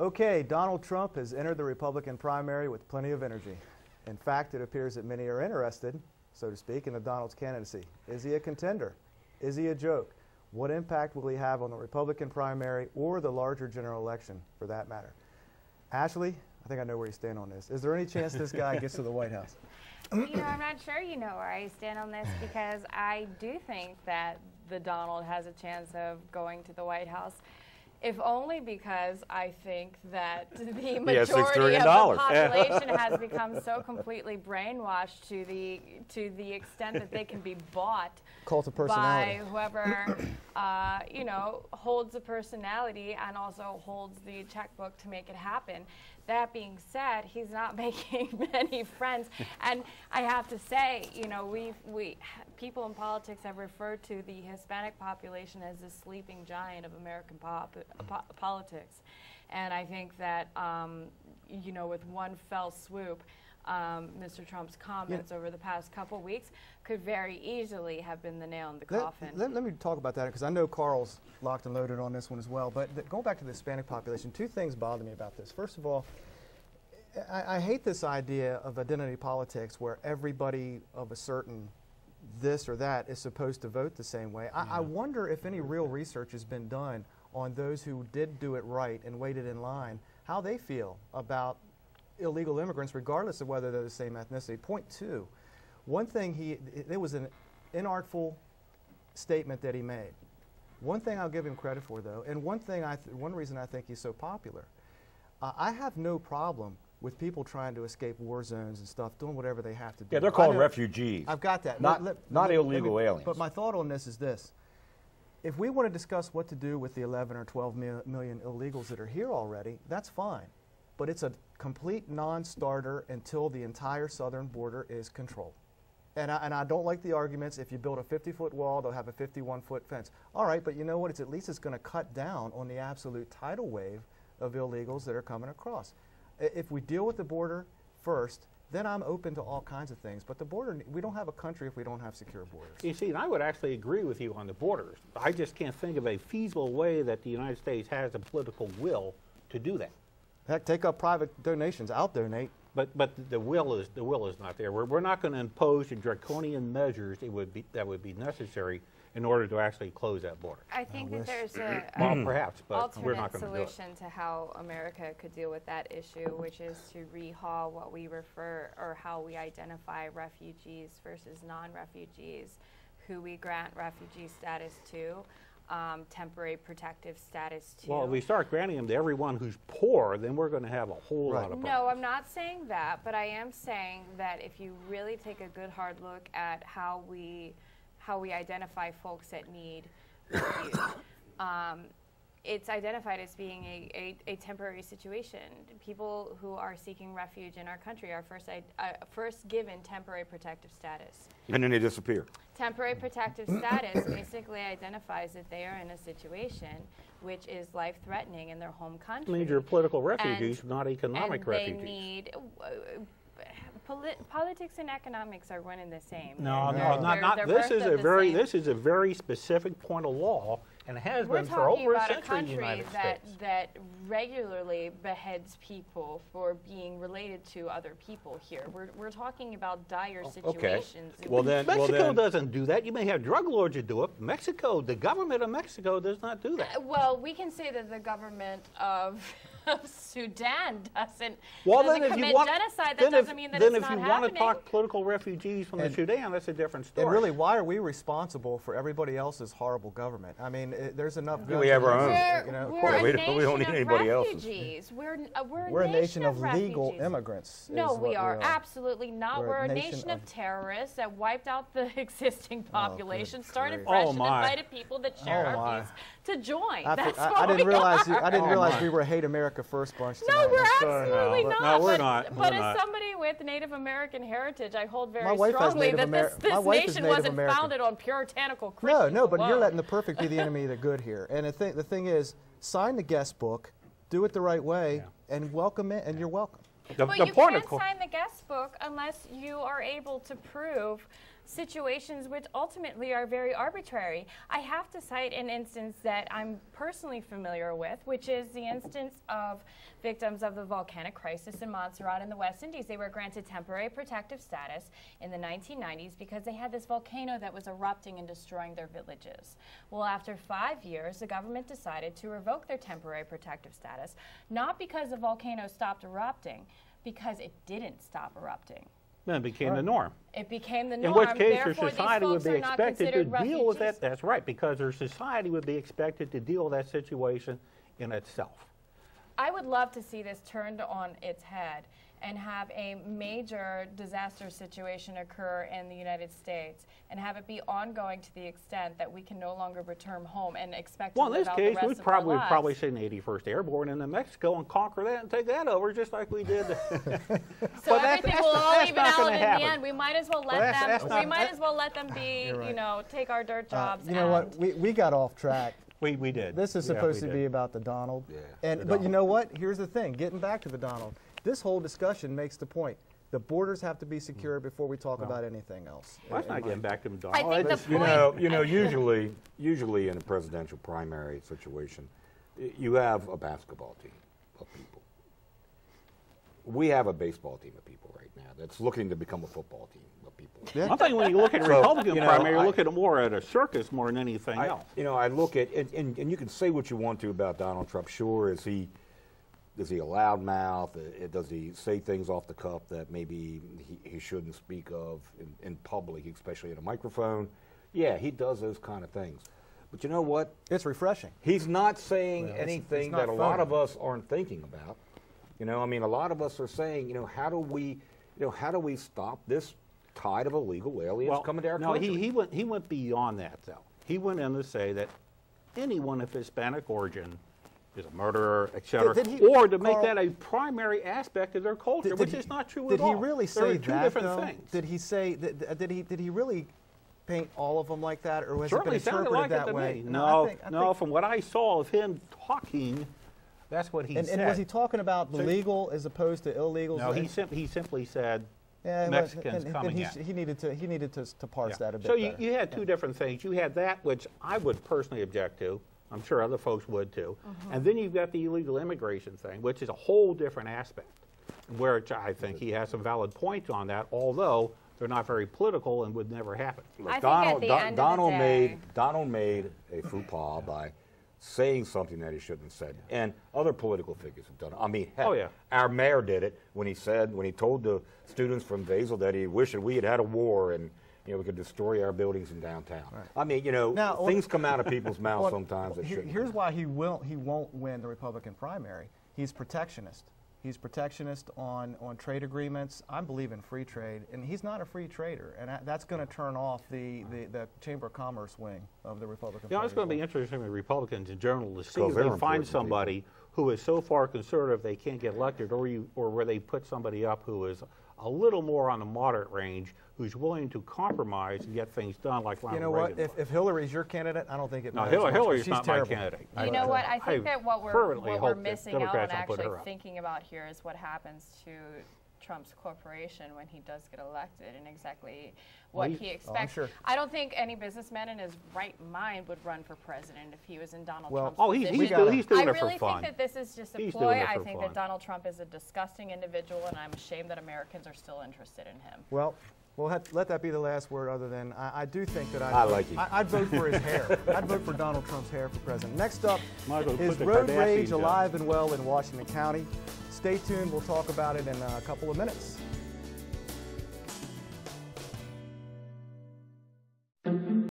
Okay, Donald Trump has entered the Republican primary with plenty of energy. In fact, it appears that many are interested, so to speak, in the Donald's candidacy. Is he a contender? Is he a joke? What impact will he have on the Republican primary or the larger general election, for that matter? Ashley, I think I know where you stand on this. Is there any chance this guy gets to the White House? You know, I'm not sure you know where I stand on this, because I do think that the Donald has a chance of going to the White House. If only because I think that the majority of the population has become so completely brainwashed to the extent that they can be bought Cult of personality. by whoever you know, holds the personality and also holds the checkbook to make it happen. That being said, he's not making many friends, and I have to say, you know, people in politics have referred to the Hispanic population as the sleeping giant of American politics, and I think that you know, with one fell swoop, Mr. Trump's comments over the past couple weeks could very easily have been the nail in the coffin. Let me talk about that, because I know Carl's locked and loaded on this one as well. But going back to the Hispanic population, two things bother me about this. First of all, I hate this idea of identity politics where everybody of a certain this or that is supposed to vote the same way. I wonder if any real research has been done on those who did do it right and waited in line, how they feel about illegal immigrants, regardless of whether they're the same ethnicity. Point two, one thing it was an inartful statement that he made. One thing I'll give him credit for, though, and one reason I think he's so popular, I have no problem with people trying to escape war zones and stuff, doing whatever they have to do. Yeah, they're called refugees. I've got that. Not illegal aliens. But my thought on this is this. If we want to discuss what to do with the 11 or 12 million illegals that are here already, that's fine. But it's a complete non-starter until the entire southern border is controlled. And I don't like the arguments, if you build a 50-foot wall, they'll have a 51-foot fence. All right, but you know what? At least it's going to cut down on the absolute tidal wave of illegals that are coming across. If we deal with the border first, then I'm open to all kinds of things. But the border, we don't have a country if we don't have secure borders. You see, and I would actually agree with you on the borders. I just can't think of a feasible way that the United States has the political will to do that. Heck, take up private donations. I'll donate. But the will is not there. We're not going to impose the draconian measures that would be necessary in order to actually close that border. I think that there's a well, perhaps, but we're not alternate going to do it. solution to how America could deal with that issue, which is to rehaul what we refer, or how we identify refugees versus non-refugees, who we grant refugee status to, temporary protective status to. Well, if we start granting them to everyone who's poor, then we're going to have a whole lot of problems. No, I'm not saying that, but I am saying that if you really take a good hard look at how we identify folks that need refuge, it's identified as being a temporary situation. People who are seeking refuge in our country are first given temporary protective status. And then they disappear. Temporary protective status basically identifies that they are in a situation which is life-threatening in their home country. I mean, you're political refugees, not economic refugees. They need politics and economics are one and the same. No, not this is a very specific point of law, and it has been for over a century in the United States. That regularly beheads people for being related to other people here. We're talking about dire situations. Okay. Well, Mexico doesn't do that. You may have drug lords that do it. Mexico, the government of Mexico does not do that. Well, we can say that the government of Sudan doesn't commit genocide. That doesn't mean that it's not happening. Then if you want to talk political refugees from the Sudan, that's a different story. And really, why are we responsible for everybody else's horrible government? I mean, there's enough guns. We have our own. We don't need anybody else's. We're a nation of legal immigrants. No, we are absolutely not. We're a nation of terrorists that wiped out the existing population, started fresh, and invited people that share our views to join. I didn't realize we were a hate America first bunch tonight. No, we're absolutely not. No, we're not. But as somebody with Native American heritage, I hold very strongly that this nation wasn't founded on puritanical Christians. No, but you're letting the perfect be the enemy of the good here. And the thing is, sign the guest book, do it the right way, and welcome it, and you're welcome. But you can't sign the guest book unless you are able to prove situations which ultimately are very arbitrary. I have to cite an instance that I'm personally familiar with, which is the instance of victims of the volcanic crisis in Montserrat in the West Indies. They were granted temporary protective status in the 1990s because they had this volcano that was erupting and destroying their villages. Well, after 5 years, the government decided to revoke their temporary protective status, not because the volcano stopped erupting, because it didn't stop erupting. Then it became the norm. It became the norm. In which case, Therefore, their society would be expected to deal with refugees. that. That's right, because their society would be expected to deal with that situation in itself. I would love to see this turned on its head and have a major disaster situation occur in the United States and have it be ongoing to the extent that we can no longer return home and expect to Well, in live this out case, the rest we'd of our lives. probably send the 81st Airborne into Mexico and conquer that and take that over, just like we did. So everything will all even not out gonna in the happen. end. We might as well let that's them. not- We might as well let them be. You're right. You know, take our dirt jobs. You know what? We got off track. We did. This is Yeah, supposed we to did. be about the Donald. Yeah, And the but you Donald. know what? Here's the thing. Getting back to the Donald, this whole discussion makes the point. The borders have to be secure before we talk about anything else. Well, that's not getting back to Donald. I think It's- the point. You know, usually in a presidential primary situation, you have a basketball team of people. We have a baseball team of people right now that's looking to become a football team of people. Yeah. I think when you look at a So, Republican you know, primary, you I- look at it more at a circus more than anything else. I look at, and you can say what you want to about Donald Trump. Sure, is he a loudmouth? Does he say things off the cuff that maybe he shouldn't speak of in public, especially in a microphone? Yeah, he does those kind of things. But you know what? It's refreshing. He's not saying Well, it's anything not that a lot phony. of us aren't thinking about. You know, I mean, a lot of us are saying, how do we stop this tide of illegal aliens coming to our no, country? he went beyond that, though. He went in to say that anyone of Hispanic origin is a murderer, etc., Did he- or to make Carl- that a primary aspect of their culture, which is not true at all. Did he really There are say two that, different though? things. Did he say? Did he really paint all of them like that, or was Certainly it been sounded interpreted like it that to way? me. I No, think- I no. think- From what I saw of him talking, that's what he said. And was he talking about So- legal as opposed to illegals? No, he simply said Yeah, it was- Mexicans and coming in. he needed to parse Yeah. that a bit So better. you had two different things. You had that, which I would personally object to. I'm sure other folks would too. And then you've got the illegal immigration thing, which is a whole different aspect, where I think he has some valid points on that, although they're not very political and would never happen. Look, I think at the end of the day- Donald made a faux pas by saying something that he shouldn't have said, and other political figures have done it. I mean, heck, Oh, yeah. our mayor did it when he told the students from Basel that he wished that we had had a war and we could destroy our buildings in downtown. I mean, Now, things come out of people's mouths Well, sometimes that shouldn't. Here's why he won't win the Republican primary. He's protectionist. He's protectionist on trade agreements. I believe in free trade, and he's not a free trader, and that's going to turn off the Chamber of Commerce wing of the Republican Yeah, Party. it's going to be interesting with Republicans in general to see Because if they're they important find people. somebody who is so far conservative they can't get elected, or where they put somebody up who is a little more on the moderate range, who's willing to compromise and get things done like Ronald You know what? Reagan was. If Hillary's your candidate, I don't think it No, matters. much, Hillary's she's not my terrible. candidate. You know what? I think that what fervently we're hope that missing out on Democrats don't put actually her up. thinking about here is what happens to Trump's corporation when he does get elected and exactly what he expects. sure. I don't think any businessman in his right mind would run for president if he was in Donald Well, Trump's Oh, position. he's gotta- doing I it for really fun. think that this is just a He's ploy. doing it I for think fun. that Donald Trump is a disgusting individual, and I'm ashamed that Americans are still interested in him. Well, we'll let that be the last word. Other than I do think that I like him. I'd vote for his hair. I'd vote for Donald Trump's hair for president. Next up Might as well is put the road Kardashians rage up. alive and well in Washington County. Stay tuned. We'll talk about it in a couple of minutes.